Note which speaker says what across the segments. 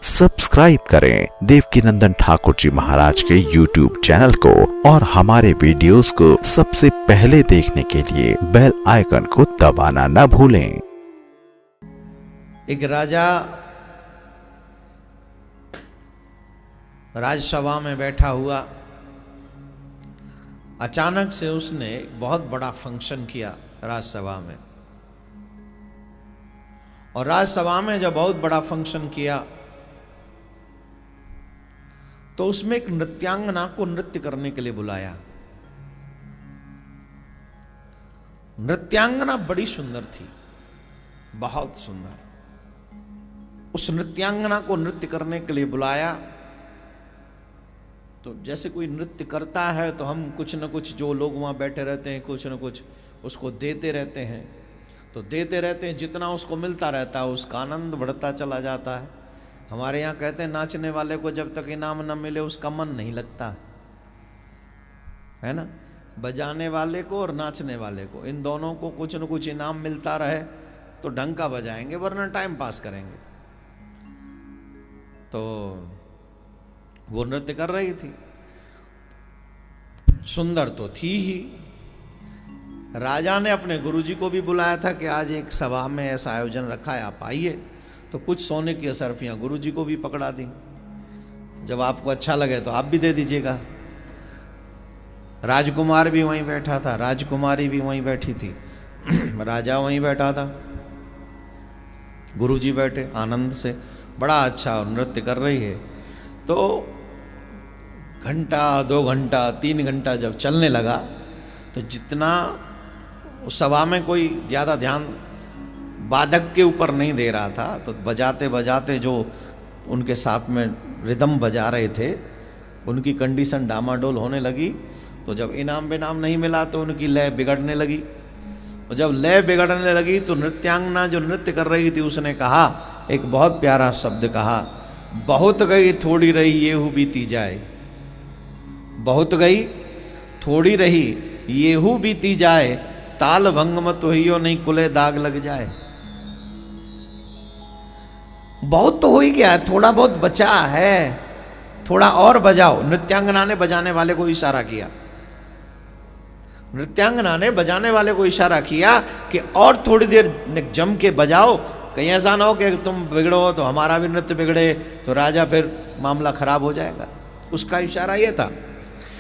Speaker 1: Subscribe करें देवकीनंदन ठाकुर जी महाराज के YouTube channel को और हमारे वीडियोस को सबसे पहले देखने के लिए बेल आइकन को दबाना न भूलें।
Speaker 2: एक राजा राजसभा में बैठा हुआ, अचानक से उसने बहुत बड़ा फंक्शन किया राजसभा में। और राजसभा में जब बहुत बड़ा फंक्शन किया तो उसमें एक नृत्यांगना को नृत्य करने के लिए बुलाया। नृत्यांगना बड़ी सुंदर थी, बहुत सुंदर। उस नृत्यांगना को नृत्य करने के लिए बुलाया तो जैसे कोई नृत्य करता है तो हम कुछ न कुछ, जो लोग वहाँ बैठे रहते हैं, कुछ न कुछ उसको देते रहते हैं। तो देते रहते हैं, जितना उसको मिलता रहता है उसका आनंद बढ़ता चला जाता है। हमारे यहाँ कहते हैं नाचने वाले को जब तक इनाम न मिले उसका मन नहीं लगता है ना। बजाने वाले को और नाचने वाले को, इन दोनों को कुछ न कुछ इनाम मिलता रहे तो ढंग का बजाएंगे, वरना टाइम पास करेंगे। तो वो नृत्य कर रही थी, सुंदर तो थी ही। राजा ने अपने गुरुजी को भी बुलाया था कि आज एक सभा में ऐसा आयोजन रखा है, आप आइए। तो कुछ सोने की असरफियां गुरुजी को भी पकड़ा दी, जब आपको अच्छा लगे तो आप भी दे दीजिएगा। राजकुमार भी वहीं बैठा था, राजकुमारी भी वहीं बैठी थी, राजा वहीं बैठा था, गुरुजी बैठे आनंद से, बड़ा अच्छा नृत्य कर रही है। तो घंटा, 2 घंटा, 3 घंटा जब चलने लगा तो जितना उस सभा में कोई ज़्यादा ध्यान वादक के ऊपर नहीं दे रहा था, तो बजाते बजाते जो उनके साथ में रिदम बजा रहे थे उनकी कंडीशन डामाडोल होने लगी। तो जब इनाम बेनाम नहीं मिला तो उनकी लय बिगड़ने लगी। और जब लय बिगड़ने लगी तो नृत्यांगना जो नृत्य कर रही थी उसने कहा, एक बहुत प्यारा शब्द कहा, बहुत गई थोड़ी रही ये हु बीती जाए। बहुत गई थोड़ी रही ये हु बीती जाए, ताल भंग मत होइयो नहीं कुले दाग लग जाए। बहुत तो हो ही गया है, थोड़ा बहुत बचा है, थोड़ा और बजाओ। नृत्यांगना ने बजाने वाले को इशारा किया, नृत्यांगना ने बजाने वाले को इशारा किया कि और थोड़ी देर जम के बजाओ, कहीं ऐसा ना हो कि तुम बिगड़ो तो हमारा भी नृत्य बिगड़े तो राजा फिर मामला खराब हो जाएगा। उसका इशारा यह था।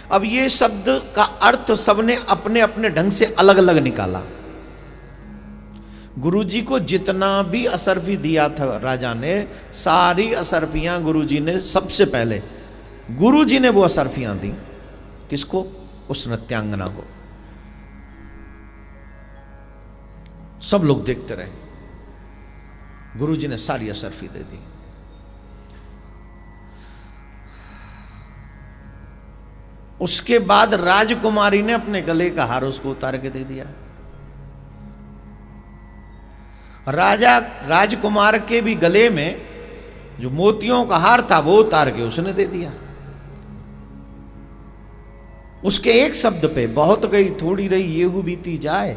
Speaker 2: अब ये शब्द का अर्थ सबने अपने अपने ढंग से अलग अलग निकाला। गुरुजी को जितना भी असरफी दिया था राजा ने, सारी असरफियां गुरुजी ने सबसे पहले, गुरुजी ने वो असरफियां दी किसको? उस नृत्यांगना को। सब लोग देखते रहे, गुरुजी ने सारी असरफी दे दी। उसके बाद राजकुमारी ने अपने गले का हार उसको उतार के दे दिया। राजकुमार के भी गले में जो मोतियों का हार था वो उतार के उसने दे दिया। उसके एक शब्द पे, बहुत गई थोड़ी रही ये हु बीती जाए,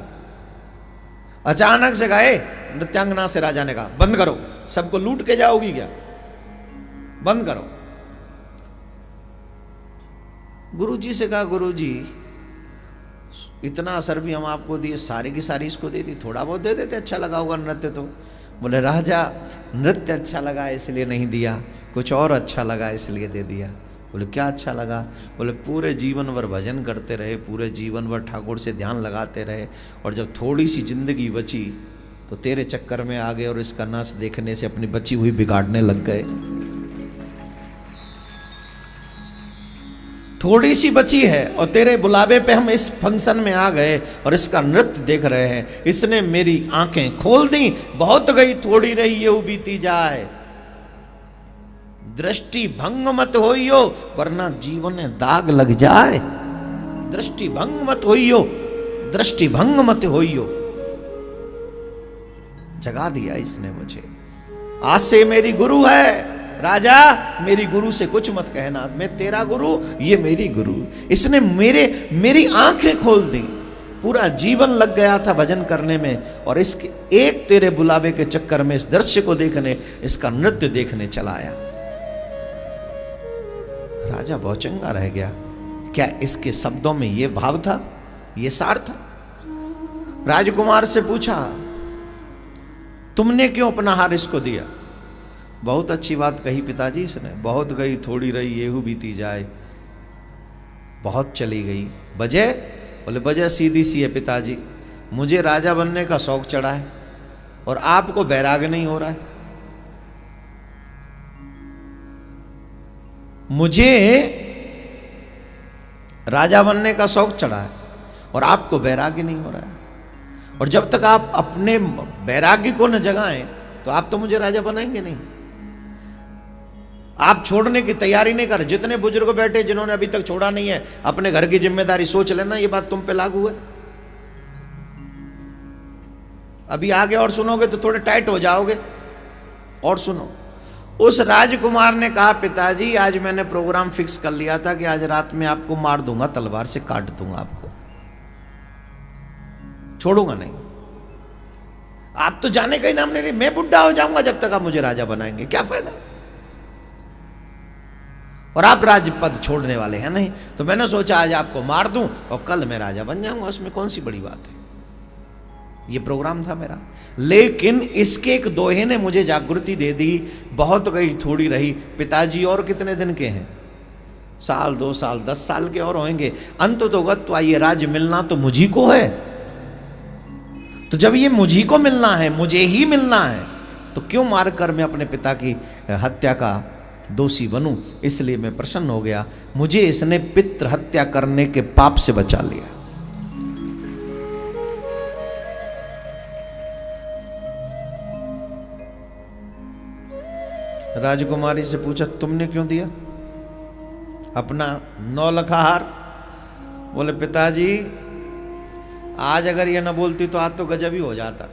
Speaker 2: अचानक से गए नृत्यांगना से राजा ने कहा, बंद करो, सबको लूट के जाओगी क्या, बंद करो। गुरुजी से कहा, गुरुजी इतना असर भी हम आपको दिए, सारी की सारी इसको दे दी, थोड़ा बहुत दे देते, अच्छा लगा होगा नृत्य तो। बोले राजा, नृत्य अच्छा लगा इसलिए नहीं दिया, कुछ और अच्छा लगा इसलिए दे दिया। बोले क्या अच्छा लगा? बोले पूरे जीवन भर भजन करते रहे, पूरे जीवन भर ठाकुर से ध्यान लगाते रहे, और जब थोड़ी सी जिंदगी बची तो तेरे चक्कर में आ गए और इसका नाच देखने से अपनी बची हुई बिगाड़ने लग गए। थोड़ी सी बची है और तेरे बुलावे पे हम इस फंक्शन में आ गए और इसका नृत्य देख रहे हैं, इसने मेरी आंखें खोल दी। बहुत गई थोड़ी रही ये बीती जाए, दृष्टि भंग मत होइयो वरना जीवन में दाग लग जाए। दृष्टि भंग मत होइयो, दृष्टि भंग मत होइयो। जगा दिया इसने मुझे। आज से मेरी गुरु है राजा, मेरी गुरु से कुछ मत कहना, मैं तेरा गुरु, ये मेरी गुरु। इसने मेरी आंखें खोल दी। पूरा जीवन लग गया था भजन करने में और इसके एक तेरे बुलावे के चक्कर में इस दृश्य को देखने, इसका नृत्य देखने चला आया। राजा बहुत चंगा रह गया, क्या इसके शब्दों में ये भाव था, ये सार था? राजकुमार से पूछा, तुमने क्यों अपना हार इसको दिया? बहुत अच्छी बात कही पिताजी इसने, बहुत गई थोड़ी रही येहू बीती जाए, बहुत चली गई। वजह? बोले वजह सीधी सी है पिताजी, मुझे राजा बनने का शौक चढ़ा है और आपको बैराग नहीं हो रहा है। मुझे राजा बनने का शौक चढ़ा है और आपको बैराग्य नहीं हो रहा है, और जब तक आप अपने बैराग्य को न जगाएं तो आप तो मुझे राजा बनाएंगे नहीं। आप छोड़ने की तैयारी नहीं कर। जितने बुजुर्ग बैठे जिन्होंने अभी तक छोड़ा नहीं है अपने घर की जिम्मेदारी, सोच लेना ये बात तुम पे लागू है। अभी आगे और सुनोगे तो थोड़े टाइट हो जाओगे। और सुनो, उस राजकुमार ने कहा, पिताजी आज मैंने प्रोग्राम फिक्स कर लिया था कि आज रात में आपको मार दूंगा, तलवार से काट दूंगा, आपको छोड़ूंगा नहीं। आप तो जाने का ही नाम नहीं ले, मैं बुढ़ा हो जाऊंगा जब तक आप मुझे राजा बनाएंगे, क्या फायदा? और आप राजपद छोड़ने वाले हैं नहीं, तो मैंने सोचा आज आपको मार दूं और कल मैं राजा बन जाऊंगा, उसमें कौन सी बड़ी बात है। ये प्रोग्राम था मेरा। लेकिन इसके एक दोहे ने मुझे जागृति दे दी, बहुत गई थोड़ी रही। पिताजी और कितने दिन के हैं? साल, 2 साल, 10 साल के और होंगे। अंत तो गत्वा, ये राज्य मिलना तो मुझी को है। तो जब ये मुझी को मिलना है, मुझे ही मिलना है, तो क्यों मारकर मैं अपने पिता की हत्या का दोषी बनूं? इसलिए मैं प्रसन्न हो गया। मुझे इसने पितृ हत्या करने के पाप से बचा लिया। राजकुमारी से पूछा, तुमने क्यों दिया अपना 9 लखा हार? बोले पिताजी आज अगर ये न बोलती तो आज तो गजब ही हो जाता।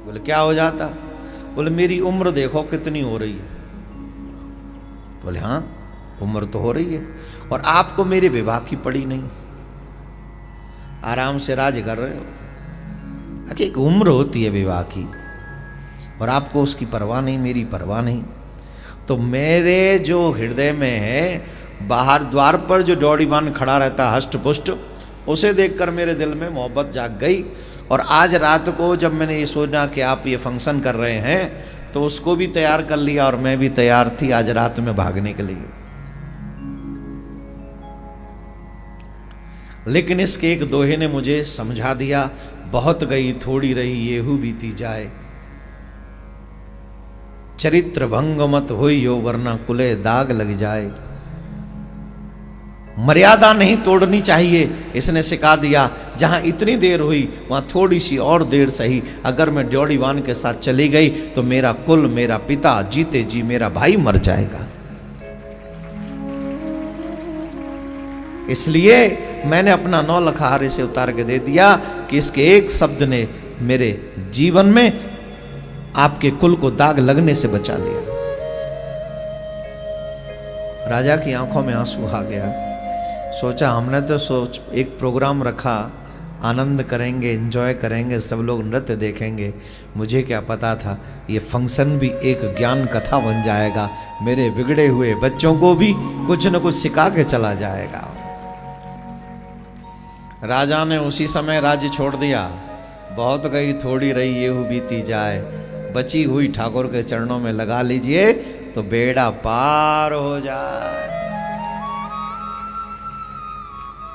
Speaker 2: बोले क्या हो जाता? बोले मेरी उम्र देखो कितनी हो रही है। बोले हाँ उम्र तो हो रही है, और आपको मेरे विवाह की पड़ी नहीं, आराम से राज कर रहे हो। एक उम्र होती है विवाह की और आपको उसकी परवाह नहीं, मेरी परवाह नहीं। तो मेरे जो हृदय में है, बाहर द्वार पर जो डोडीवान खड़ा रहता हष्ट पुष्ट, उसे देखकर मेरे दिल में मोहब्बत जाग गई। और आज रात को जब मैंने ये सोचा कि आप ये फंक्शन कर रहे हैं, तो उसको भी तैयार कर लिया और मैं भी तैयार थी आज रात में भागने के लिए। लेकिन इसके एक दोहे ने मुझे समझा दिया, बहुत गई थोड़ी रही येहू बीती जाए, चरित्र भंग मत होइयो वरना कुले दाग लग जाए। मर्यादा नहीं तोड़नी चाहिए, इसने सिखा दिया। जहां इतनी देर हुई वहां थोड़ी सी और देर सही, अगर मैं डोडीवान के साथ चली गई तो मेरा कुल, मेरा पिता, जीते जी मेरा भाई मर जाएगा। इसलिए मैंने अपना 9 लखा हार इसे उतार के दे दिया कि इसके एक शब्द ने मेरे जीवन में आपके कुल को दाग लगने से बचा लिया। राजा की आंखों में आंसू आ गया। सोचा हमने तो एक प्रोग्राम रखा, आनंद करेंगे, एंजॉय करेंगे, सब लोग नृत्य देखेंगे। मुझे क्या पता था ये फंक्शन भी एक ज्ञान कथा बन जाएगा, मेरे बिगड़े हुए बच्चों को भी कुछ न कुछ सिखा के चला जाएगा। राजा ने उसी समय राज्य छोड़ दिया। बहुत गई थोड़ी रही येहू बीती जाए, बची हुई ठाकुर के चरणों में लगा लीजिए तो बेड़ा पार हो जाए।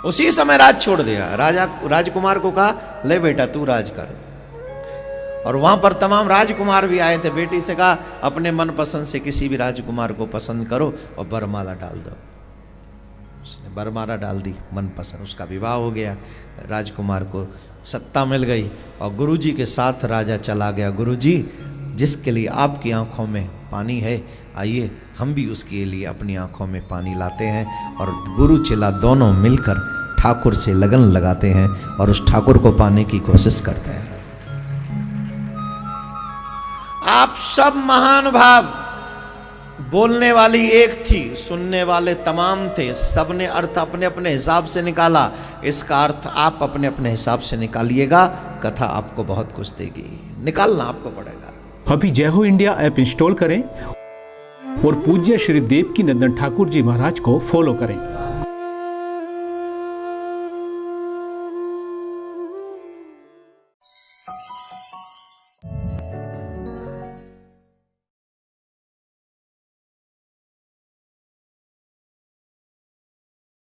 Speaker 2: उसी समय राज छोड़ दिया। राजकुमार को कहा, ले बेटा तू राज कर। और वहां पर तमाम राजकुमार भी आए थे। बेटी से कहा, अपने मन पसंद से किसी भी राजकुमार को पसंद करो और बरमाला डाल दो। उसने बरमाला डाल दी, मन पसंद, उसका विवाह हो गया। राजकुमार को सत्ता मिल गई और गुरुजी के साथ राजा चला गया। गुरुजी, जिसके लिए आपकी आंखों में पानी है, आइए हम भी उसके लिए अपनी आंखों में पानी लाते हैं। और गुरु चेला दोनों मिलकर ठाकुर से लगन लगाते हैं और उस ठाकुर को पाने की कोशिश करते हैं। आप सब महान भाव, बोलने वाली एक थी, सुनने वाले तमाम थे, सबने अर्थ अपने अपने हिसाब से निकाला। इसका अर्थ आप अपने अपने हिसाब से निकालिएगा, कथा आपको बहुत कुछ देगी। निकालना आपको पड़ेगा।
Speaker 3: अभी जय हो इंडिया ऐप इंस्टॉल करें और पूज्य श्री देवकीनंदन ठाकुर जी महाराज को फॉलो करें।